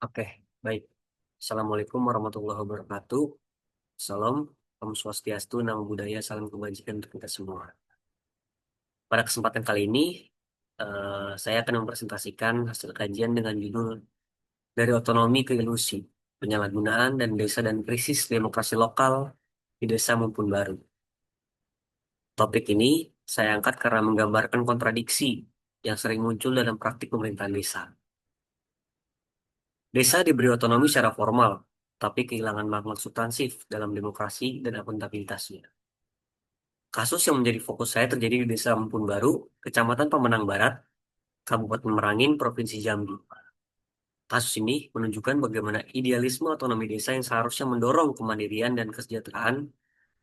Oke, baik. Assalamualaikum warahmatullahi wabarakatuh. Salam, Om Swastiastu, Namo Buddhaya, salam kebajikan untuk kita semua. Pada kesempatan kali ini, saya akan mempresentasikan hasil kajian dengan judul Dari Otonomi ke Ilusi, Penyalahgunaan dan Desa dan Krisis Demokrasi Lokal di Desa maupun Baru. Topik ini saya angkat karena menggambarkan kontradiksi yang sering muncul dalam praktik pemerintahan desa. Desa diberi otonomi secara formal, tapi kehilangan makna substansif dalam demokrasi dan akuntabilitasnya. Kasus yang menjadi fokus saya terjadi di Desa Mumpun Baru, Kecamatan Pemenang Barat, Kabupaten Merangin, Provinsi Jambi. Kasus ini menunjukkan bagaimana idealisme otonomi desa yang seharusnya mendorong kemandirian dan kesejahteraan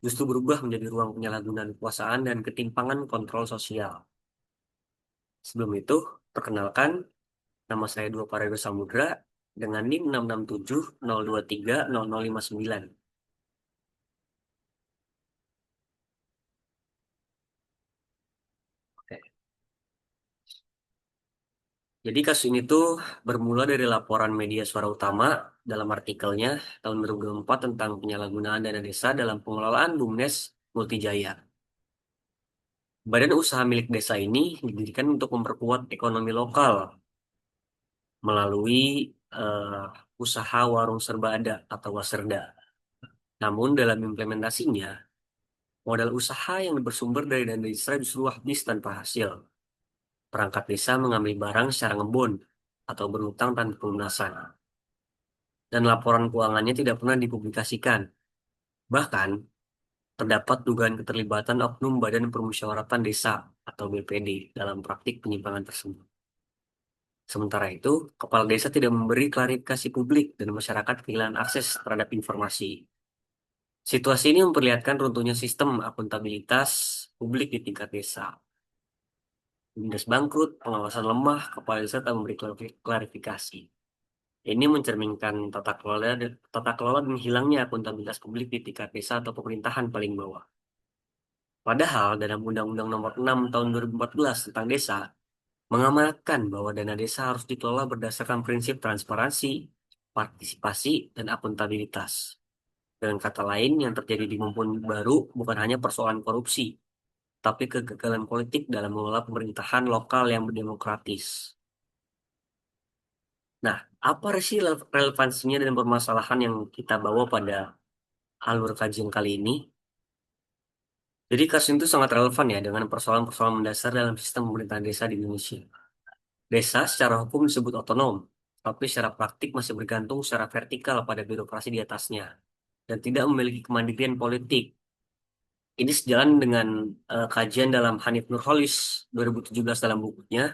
justru berubah menjadi ruang penyalahgunaan kekuasaan dan ketimpangan kontrol sosial. Sebelum itu, perkenalkan, nama saya Dua Paredo Samudra dengan NIM 66702300059. Oke. Jadi kasus ini tuh bermula dari laporan media Suara Utama dalam artikelnya tahun 2024 tentang penyalahgunaan dana desa dalam pengelolaan BUMDes Multijaya. Badan usaha milik desa ini didirikan untuk memperkuat ekonomi lokal melalui eh, usaha warung serba ada atau waserda. Namun dalam implementasinya, modal usaha yang bersumber dari dana desa justru habis tanpa hasil. Perangkat desa mengambil barang secara ngebon atau berhutang tanpa pelunasan. Dan laporan keuangannya tidak pernah dipublikasikan. Bahkan, terdapat dugaan keterlibatan oknum Badan Permusyawaratan Desa atau BPD dalam praktik penyimpangan tersebut. Sementara itu, kepala desa tidak memberi klarifikasi publik dan masyarakat kehilangan akses terhadap informasi. Situasi ini memperlihatkan runtuhnya sistem akuntabilitas publik di tingkat desa. BUMDes bangkrut, pengawasan lemah, kepala desa tak memberi klarifikasi. Ini mencerminkan tata kelola dan hilangnya akuntabilitas publik di tingkat desa atau pemerintahan paling bawah. Padahal dalam Undang-Undang Nomor 6 Tahun 2014 tentang Desa mengamanatkan bahwa dana desa harus dikelola berdasarkan prinsip transparansi, partisipasi, dan akuntabilitas. Dengan kata lain, yang terjadi di Mumpun Baru bukan hanya persoalan korupsi, tapi kegagalan politik dalam mengelola pemerintahan lokal yang demokratis. Nah, apa sih relevansinya dan permasalahan yang kita bawa pada alur kajian kali ini? Jadi kasus itu sangat relevan ya dengan persoalan-persoalan mendasar dalam sistem pemerintahan desa di Indonesia. Desa secara hukum disebut otonom, tapi secara praktik masih bergantung secara vertikal pada birokrasi di atasnya dan tidak memiliki kemandirian politik. Ini sejalan dengan kajian dalam Hanif Nurholis 2017 dalam bukunya.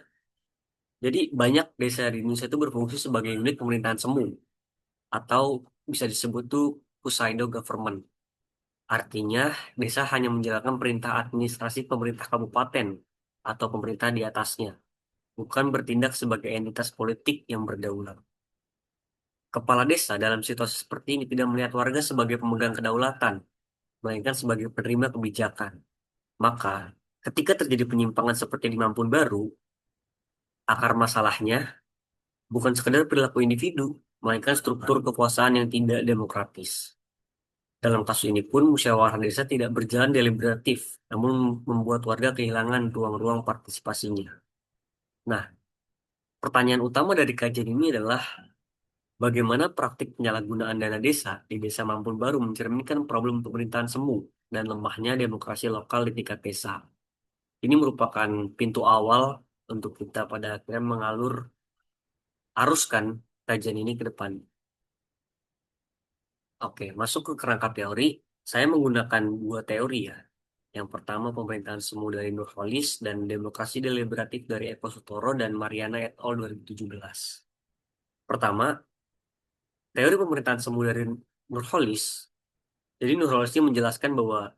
Jadi banyak desa di Indonesia itu berfungsi sebagai unit pemerintahan semu atau bisa disebut tuh pseudo government. Artinya, desa hanya menjalankan perintah administrasi pemerintah kabupaten atau pemerintah di atasnya, bukan bertindak sebagai entitas politik yang berdaulat. Kepala desa dalam situasi seperti ini tidak melihat warga sebagai pemegang kedaulatan, melainkan sebagai penerima kebijakan. Maka, ketika terjadi penyimpangan seperti di Mampun Baru, akar masalahnya bukan sekedar perilaku individu, melainkan struktur kekuasaan yang tidak demokratis. Dalam kasus ini pun, musyawarah desa tidak berjalan deliberatif, namun membuat warga kehilangan ruang-ruang partisipasinya. Nah, pertanyaan utama dari kajian ini adalah bagaimana praktik penyalahgunaan dana desa di Desa Mampun Baru mencerminkan problem pemerintahan semu dan lemahnya demokrasi lokal di tingkat desa. Ini merupakan pintu awal untuk kita pada akhirnya aruskan kajian ini ke depan. Oke, masuk ke kerangka teori, saya menggunakan dua teori ya. Yang pertama pemerintahan semu dari Nurholis dan demokrasi deliberatif dari Eko Sutoro dan Mariana et al. 2017. Pertama, teori pemerintahan semu dari Nurholis. Jadi Nurholis ini menjelaskan bahwa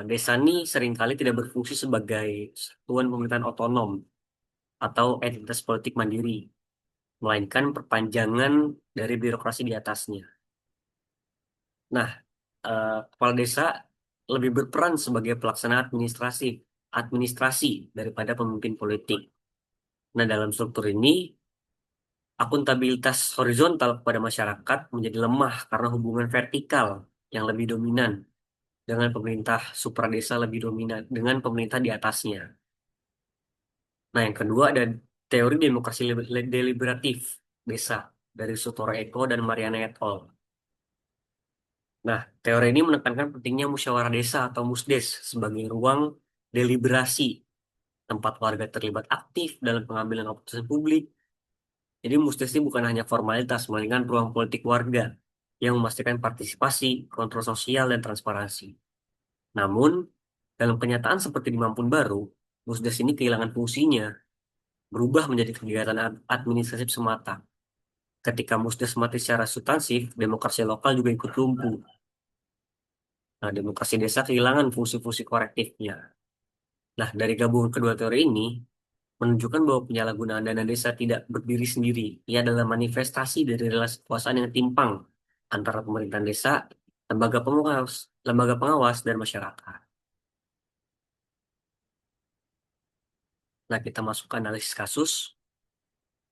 desa ini seringkali tidak berfungsi sebagai satuan pemerintahan otonom atau entitas politik mandiri, melainkan perpanjangan dari birokrasi di atasnya. Nah, kepala desa lebih berperan sebagai pelaksana administrasi daripada pemimpin politik. Nah, dalam struktur ini, Akuntabilitas horizontal kepada masyarakat menjadi lemah karena hubungan vertikal yang lebih dominan dengan pemerintah supradesa lebih dominan dengan pemerintah di atasnya. Nah, yang kedua ada teori demokrasi deliberatif desa dari Sutoro Eko dan Mariana et al. Nah, teori ini menekankan pentingnya musyawarah desa atau musdes sebagai ruang deliberasi, tempat warga terlibat aktif dalam pengambilan keputusan publik. Jadi musdes ini bukan hanya formalitas, melainkan ruang politik warga yang memastikan partisipasi, kontrol sosial, dan transparansi. Namun, dalam kenyataan seperti di Mampun Baru, musdes ini kehilangan fungsinya, berubah menjadi kegiatan administratif semata. Ketika musdes mati secara substansif, demokrasi lokal juga ikut lumpuh. Nah, demokrasi desa kehilangan fungsi-fungsi korektifnya. Nah, dari gabungan kedua teori ini, menunjukkan bahwa penyalahgunaan dana desa tidak berdiri sendiri. Ia adalah manifestasi dari relasi kekuasaan yang timpang antara pemerintahan desa, lembaga pengawas, dan masyarakat. Nah, kita masuk ke analisis kasus.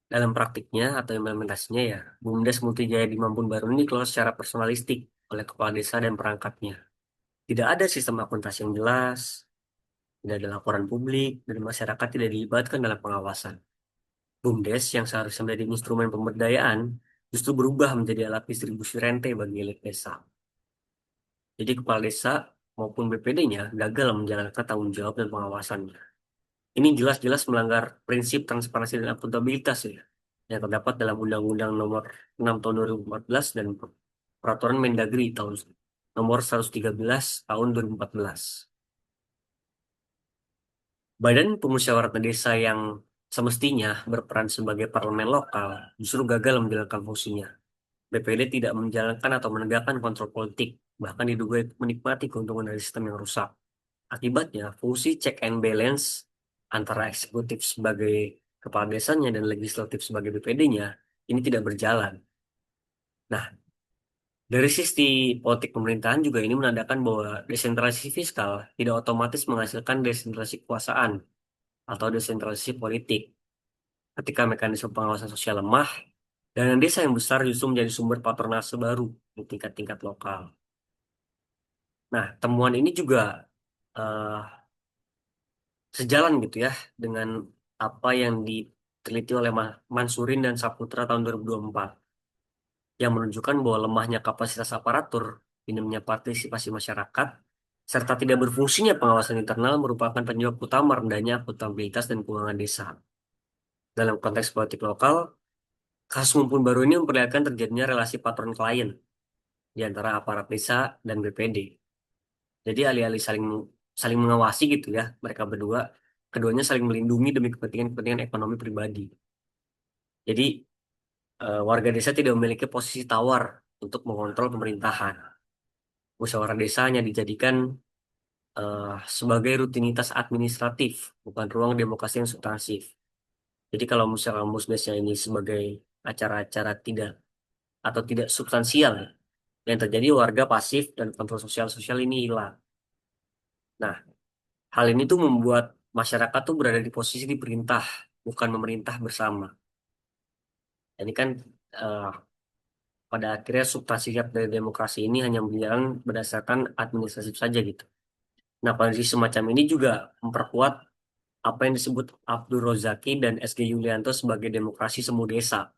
Dalam praktiknya atau implementasinya ya, BUMDes Multijaya di Mampun Baru ini dikelola secara personalistik oleh kepala desa dan perangkatnya. Tidak ada sistem akuntansi yang jelas, tidak ada laporan publik, dan masyarakat tidak dilibatkan dalam pengawasan. BUMDes yang seharusnya menjadi instrumen pemberdayaan justru berubah menjadi alat distribusi rente bagi elit desa. Jadi kepala desa maupun BPD-nya gagal menjalankan tanggung jawab dan pengawasannya. Ini jelas-jelas melanggar prinsip transparansi dan akuntabilitas ya, yang terdapat dalam Undang-Undang Nomor 6 Tahun 2014 dan Peraturan Mendagri tahun Nomor 113 Tahun 2014. Badan Pemusyawaratan Desa yang semestinya berperan sebagai parlemen lokal justru gagal menjalankan fungsinya. BPD tidak menjalankan atau menegakkan kontrol politik, bahkan diduga menikmati keuntungan dari sistem yang rusak. Akibatnya, fungsi check and balance antara eksekutif sebagai kepala desanya dan legislatif sebagai BPD-nya ini tidak berjalan. Nah, dari sisi politik pemerintahan juga ini menandakan bahwa desentralisasi fiskal tidak otomatis menghasilkan desentralisasi kekuasaan atau desentralisasi politik. Ketika mekanisme pengawasan sosial lemah, dana desa yang besar justru menjadi sumber patronase baru di tingkat-tingkat lokal. Nah, temuan ini juga eh, sejalan gitu ya dengan apa yang diteliti oleh Mansurin dan Saputra tahun 2024 yang menunjukkan bahwa lemahnya kapasitas aparatur, minimnya partisipasi masyarakat, serta tidak berfungsinya pengawasan internal merupakan penyebab utama rendahnya akuntabilitas dan keuangan desa. Dalam konteks politik lokal, kasus Mumpun Baru ini memperlihatkan terjadinya relasi patron klien di antara aparat desa dan BPD. Jadi alih-alih saling saling mengawasi gitu ya, mereka berdua, keduanya saling melindungi demi kepentingan-kepentingan ekonomi pribadi. Jadi warga desa tidak memiliki posisi tawar untuk mengontrol pemerintahan. Musyawarah desa hanya dijadikan eh, sebagai rutinitas administratif, bukan ruang demokrasi yang substansif. Jadi kalau musyawarah musdesnya ini sebagai acara-acara tidak substansial, yang terjadi warga pasif dan kontrol sosial-sosial ini hilang. Nah, hal ini tuh membuat masyarakat tuh berada di posisi diperintah, bukan memerintah bersama. Ini kan eh, pada akhirnya substansi dari demokrasi ini hanya berjalan berdasarkan administratif saja gitu. Nah, kondisi semacam ini juga memperkuat apa yang disebut Abdul Rozaki dan SG Yulianto sebagai demokrasi semu desa,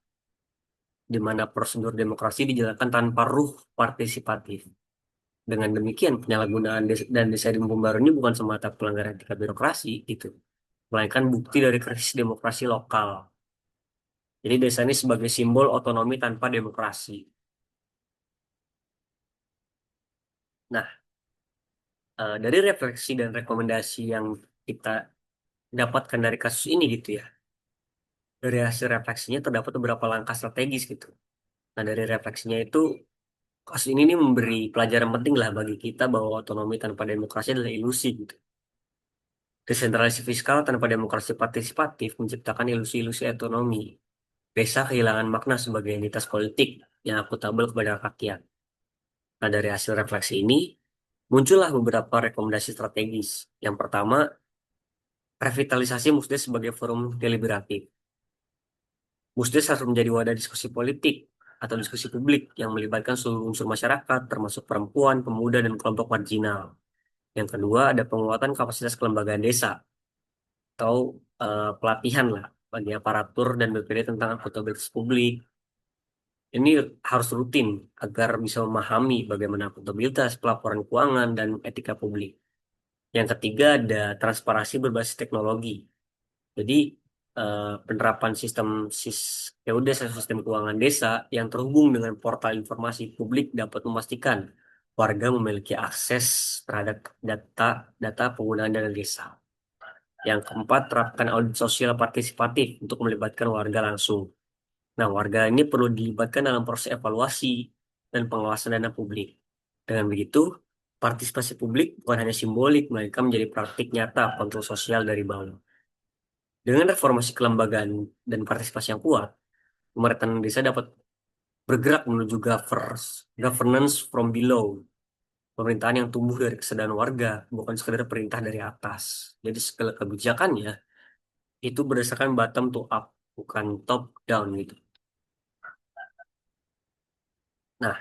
di mana prosedur demokrasi dijalankan tanpa ruh partisipatif. Dengan demikian, penyalahgunaan dan desain pembaru ini bukan semata pelanggaran etika birokrasi, gitu, melainkan bukti dari krisis demokrasi lokal. Jadi desa ini sebagai simbol otonomi tanpa demokrasi. Nah, dari refleksi dan rekomendasi yang kita dapatkan dari kasus ini gitu ya, dari hasil refleksinya terdapat beberapa langkah strategis gitu. Nah, dari refleksinya itu, kasus ini nih memberi pelajaran penting lah bagi kita bahwa otonomi tanpa demokrasi adalah ilusi gitu. Desentralisasi fiskal tanpa demokrasi partisipatif menciptakan ilusi-ilusi otonomi. Desa kehilangan makna sebagai entitas politik yang akuntabel kepada rakyat. Nah, dari hasil refleksi ini, muncullah beberapa rekomendasi strategis. Yang pertama, revitalisasi musdes sebagai forum deliberatif. Musdes harus menjadi wadah diskusi politik atau diskusi publik yang melibatkan seluruh unsur masyarakat, termasuk perempuan, pemuda, dan kelompok marginal. Yang kedua, ada penguatan kapasitas kelembagaan desa atau pelatihan lah bagi aparatur dan BPD tentang akuntabilitas publik. Ini harus rutin agar bisa memahami bagaimana akuntabilitas, pelaporan keuangan, dan etika publik. Yang ketiga, ada transparansi berbasis teknologi. Jadi penerapan ya udah sistem keuangan desa yang terhubung dengan portal informasi publik dapat memastikan warga memiliki akses terhadap data data penggunaan dana desa. Yang keempat, terapkan audit sosial partisipatif untuk melibatkan warga langsung. Nah, warga ini perlu dilibatkan dalam proses evaluasi dan pengawasan dana publik. Dengan begitu, partisipasi publik bukan hanya simbolik, melainkan menjadi praktik nyata kontrol sosial dari bawah. Dengan reformasi kelembagaan dan partisipasi yang kuat, pemerintahan desa dapat bergerak menuju governance from below. Pemerintahan yang tumbuh dari kesadaran warga, bukan sekedar perintah dari atas. Jadi segala kebijakannya itu berdasarkan bottom to up, bukan top down gitu. Nah,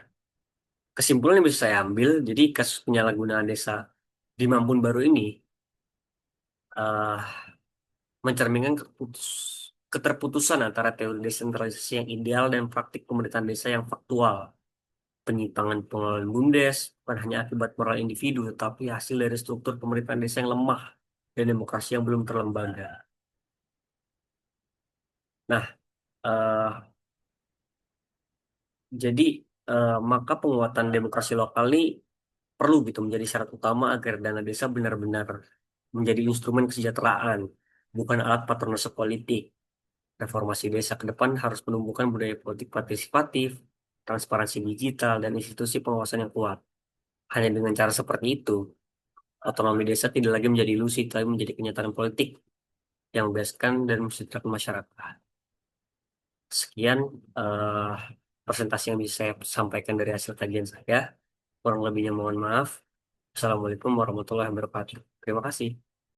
kesimpulan yang bisa saya ambil, jadi kasus penyalahgunaan desa di Mambun Baru ini eh, mencerminkan keterputusan antara teori desentralisasi yang ideal dan praktik pemerintahan desa yang faktual. Penyimpangan pengelolaan BUMDes bukan hanya akibat moral individu, tetapi hasil dari struktur pemerintahan desa yang lemah dan demokrasi yang belum terlembaga. Nah, eh, jadi maka penguatan demokrasi lokal ini perlu gitu menjadi syarat utama agar dana desa benar-benar menjadi instrumen kesejahteraan, bukan alat patronase politik. Reformasi desa ke depan harus menumbuhkan budaya politik partisipatif, transparansi digital, dan institusi pengawasan yang kuat. Hanya dengan cara seperti itu, otonomi desa tidak lagi menjadi ilusi, tapi menjadi kenyataan politik yang membebaskan dan mensejahterakan masyarakat. Sekian eh, presentasi yang bisa saya sampaikan dari hasil kajian saya. Kurang lebihnya mohon maaf. Assalamualaikum warahmatullahi wabarakatuh. Terima kasih.